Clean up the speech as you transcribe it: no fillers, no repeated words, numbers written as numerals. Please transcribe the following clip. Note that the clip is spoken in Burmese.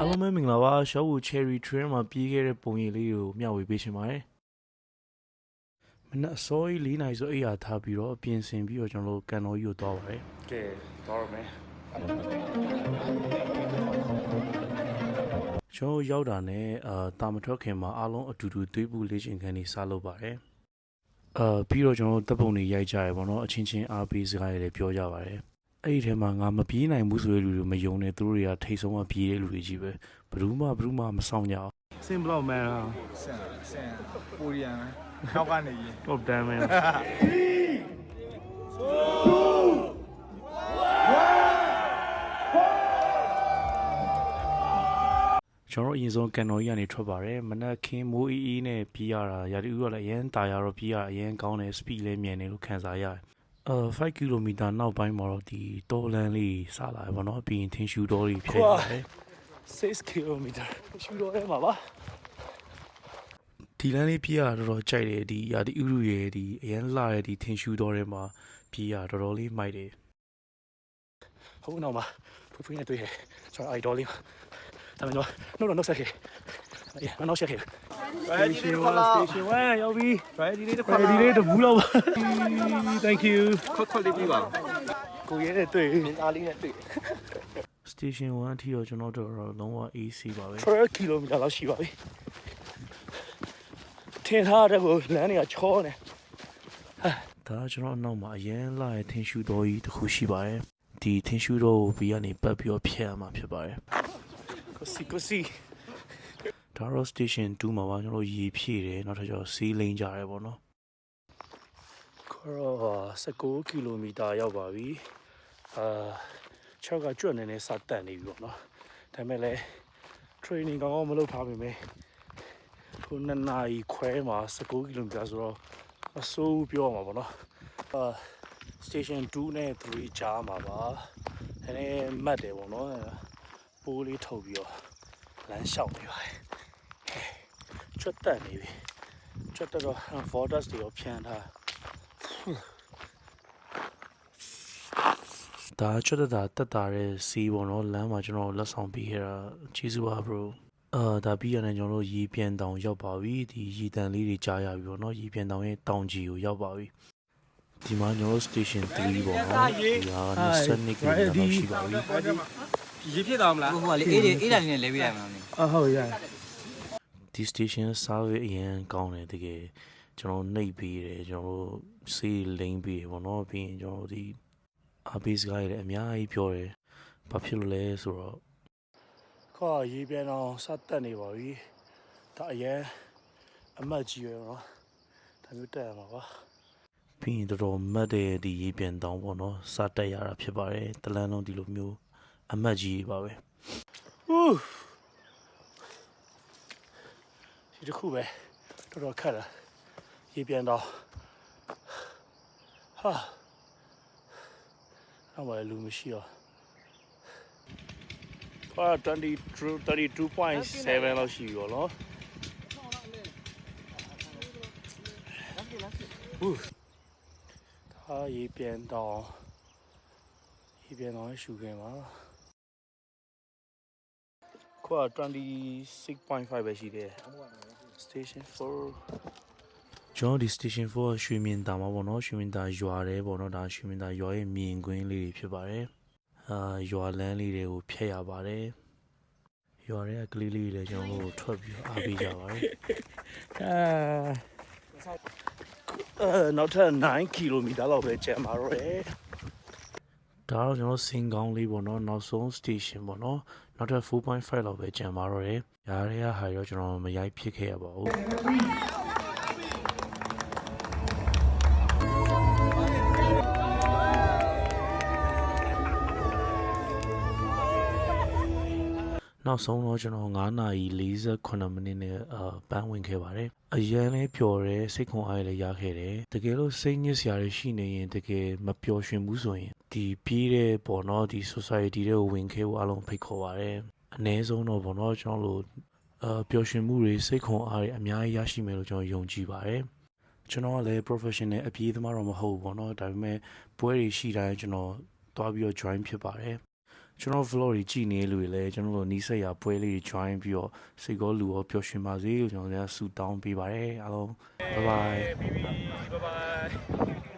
အားလုံးပဲမင်္ဂလာပါရှောက်ဝူ Cherry Trail မှာပြေးခဲ့တဲ့ပုံရိပ်လေးကိုမျှဝေပေးချင်ပါတယ်မနက်အစောကြီး၄နာရီဆိုအိယာထားပြီးတော့အပြင်ဆင်ပြီးတော့ကျွန်တော်တို့ကန်တော်ကြီးကိုသွားပါတယ်ကဲသွားရမယ်ကျွန်တော်ရောက်တာနဲ့တာမထွက်ခင်မှာအားလုံးအတူတူသွေးပူလေးချင်ခန်းနေစားလုပ်ပါတယ်ပြီးတော့ကျွန်တော်တို့တပ်ပုံတွေရိုက်ကြရပေါ့နော်အချင်းချင်းအားပေးစကားတွေလည်းပြောကြပါတယ်အဲ့ဒီထဲမှာငါမပြေးနိုင်ဘူးဆိုတဲ့လူတွေမယုံနဲ့သူတို့တွေကထိတ်ဆုံးမှပြေးတဲ့လူတွေကြီးပဲဘယ်သူမှမဆောင်ကြအောင်စင်ဘလောက်မန်လားဆန်ပူရီယန်နောက်ကနေကြီး top တန်းမင်းကျွန်တော်အရင်ဆုံးကန်တော်ကြီးကနေထွက်ပါတယ်မနက်ခင်းမိုးအေးနဲ့ပြေးရတာရာသီဥတုလည်းအရင်တာရတော့ပြေးရအရင်ကောင်းတယ် speed လည်းမြန်တယ်လို့ခံစားရတယ်5 km နောက်ပိုင်းမှာတော့ဒီတောလမ်းလေးစလာတယ်ဗောနော်ပြီးရင်ထင်းရှူတော်တွေဖြစ်ရတယ်6 km ရှူတော်ထဲမှာပါဒီလမ်းလေးပြေးရတော့ကြိုက်တယ်ဒီရာဒီဥရုရဲ့ဒီအရန်လှရဲ့ဒီထင်းရှူတော်ထဲမှာပြေးရတော်တော်လေးမိုက်တယ်ဟုတ်နောက်မှာဖွေးနဲ့တွေ့တယ်ကျွန်တော်အိုက်တော်လေးဒါမှမဟုတ်နှုတ်ဆက်ခဲ့အေးနောက်ဆက်ခဲ့Station 1ရောက်ပြီ ready လေးတစ်ခွက် ready လေးတဘူးလောက်ပါ Thank you ခွက်လေးပြီးပါကိုရဲနဲ့တွေ့မင်းသားလေးနဲ့တွေ့ Station 1အထိတော့ကျွန်တော်တို့လုံးဝ AC ပါပဲ12 km လောက်ရှိပါပြီထင်ထားတဲ့ကိုလမ်းတွေကချောနေဒါကျွန်တော်နောက်မှာအရင်လာရဲ့ထင်းရှူတော်ကြီးတစ်ခုရှိပါတယ်ဒီထင်းရှူတော်ကိုပြီးကနေပတ်ပြီးတော့ဖျက်ရမှာဖြစ်ပါတယ်ကိုစီဒါတော့ station 2မှာပါကျွန်တော်ရေဖြည့်တယ်နောက်ထပ်ကျတော့စီးလိမ့်ကြရဲပေါ့နော်ခေါ်19 km ရောက်ပါပြီ6ကကျွတ်နေနေစတက်နေပြီပေါ့နော်ဒါပေမဲ့လည်း training ကောင်းကောင်းမလုပ်ထားပါမယ်ခု2နာရီခွဲမှာ19 km ဆိုတော့အဆိုးပြောမှာပေါ့နော်station 2နဲ့3ကြားမှာပါအဲမတ်တယ်ပေါ့နော်ပိုးလေးထုတ်ပြီးတော့လမ်းလျှောက်နေပါတယ်ကျွတ်တက်နေပြီကျွတ်တက်တော့ vortex တွေရောဖြန်းထားဒါကျွတ်တက်တာတဲ့စီးပေါ့နော်လမ်းမှာကျွန်တော်လက်ဆောင်ပေးခဲ့တာကျေးဇူးပါ bro ဒါပြီးရတယ်ကျွန်တော်တို့ရေပြန်တောင်ရောက်ပါပြီဒီရေတန်လေးတွေကြားရပြီပေါ့နော်ရေပြန်တောင်ရဲ့တောင်ကြီးကိုရောက်ပါပြီဒီမှာကျွန်တော်တို့ station 3ပေါ့နော်ဒီက22 km လောက်ရှိပါပြီရေဖြစ်သွားမလားဟိုကလေအေးတာလေးနဲ့လဲပေးလိုက်မှာမင်းဟုတ်ရဒီ station service အရင်ကောင်းတယ်တကယ်ကျွန်တော်နှိပ်ပြီးတယ်ကျွန်တော်တို့စေးလိမ့်ပြီးတယ်ပေါ့နော်ပြီးရင်ကျွန်တော်ဒီအားပေးစကားတွေအများကြီးပြောတယ်ဘာဖြစ်လို့လဲဆိုတော့ခေါ်ရေးပြန်တော့စတက်နေပါပြီဒါအရင်အမတ်ကြီးရယ်နော်ဒါမျိုးတက်ရမှာပါပြီးရင်တော်မတ်တဲ့ဒီရေးပြန်တောင်းပေါ့နော်စတက်ရတာဖြစ်ပါတယ်တလန်းလုံးဒီလိုမျိုးအမတ်ကြီးပါပဲဒီတစ်ခုပဲတော်ခက်လာရေပြန်တော့ဟာတော့ဘာလူမရှိတော့32.7 လောက်ရှိပြီပေါ့နော်ဒါရေပြန်တော့ရှူခဲ့ပါခွာ26.5ပဲရှိတယ် station 4ကျွန်တော်ဒီ station 4ရွှေမြင်တာမှာပေါ့နော်ရွှေမြင်တာရွာတယ်ပေါ့နော်ဒါရွှေမြင်တာရွာရဲ့မြင်ကွင်းလေးတွေဖြစ်ပါတယ်ရွာလမ်းလေးတွေကိုဖျက်ရပါတယ်ရွာရဲ့ကလေးလေးတွေလည်းကျွန်တော်တို့ထွက်ပြီးအားပေးကြပါတယ်နောက်ထပ်9 km လောက်ပဲကျန်ပါတော့တယ်ဒါတော့ကျွန်တော်စင်ကောင်းလေးပေါ့နော်နောက်ဆုံး station ပေါ့နော်နောက်ထပ် 4.5 လောက်ပဲကျန်ပါတော့တယ်။ရားတွေကဟာရောကျွန်တော်မရိုက်ဖြစ်ခဲ့ရပါဘူး။နောက်ဆုံးတော့ကျွန်တော်9နာရီ48မိနစ်နဲ့ပန်းဝင်ခဲ့ပါတယ်။အရန်လေးပျော်တယ်စိတ်ခွန်အားလည်းရခဲ့တယ်။တကယ်လို့စိတ်ညစ်စရာတွေရှိနေရင်တကယ်မပျော်ရွှင်ဘူးဆိုရင်ဒီပြေးတဲ့ပေါ့နော်ဒီ society တွေကိုဝင်ခဲ့ဖို့အလုံးဖိတ်ခေါ်ပါတယ်။အနည်းဆုံးတော့ပေါ့နော်ကျွန်တော်တို့ပျော်ရွှင်မှုတွေစိတ်ခွန်အားတွေအများကြီးရရှိမယ်လို့ကျွန်တော်ယုံကြည်ပါတယ်ကျွန်တော်ကလည်း professional အပြေးသမားတော့မဟုတ်ဘူးပေါ့နော်ဒါပေမဲ့ပွဲတွေရှိတိုင်းကျွန်တော်တွားပြီးတော့ join ဖြစ်ပါတယ် ကျွန်တော် vlog တွေကြည့်နေလို့လည်းကျွန်တော်တို့နီးစပ်ရာပွဲလေးတွေ join ပြီးတော့စိတ်ကောလူရောပျော်ရွှင်ပါစေလို့ကျွန်တော်လည်းဆုတောင်းပေးပါတယ်အားလုံး bye bye bye bye